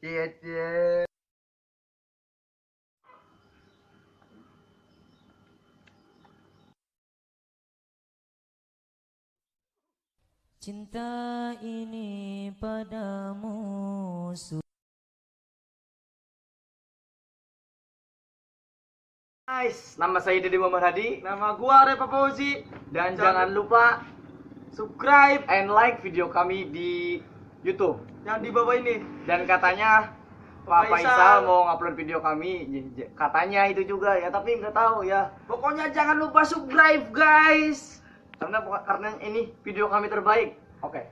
Cie. Cinta ini padamu. Guys, nama saya Dede Muhammad Hadi. Nama gua Repa Fauzi. Dan jangan lupa subscribe and like video kami di YouTube yang di bawah ini. Dan katanya Pak Faisal mau ngupload video kami. Katanya itu juga ya, tapi nggak tahu ya. Pokoknya jangan lupa subscribe guys. Karena ini video kami terbaik. Oke.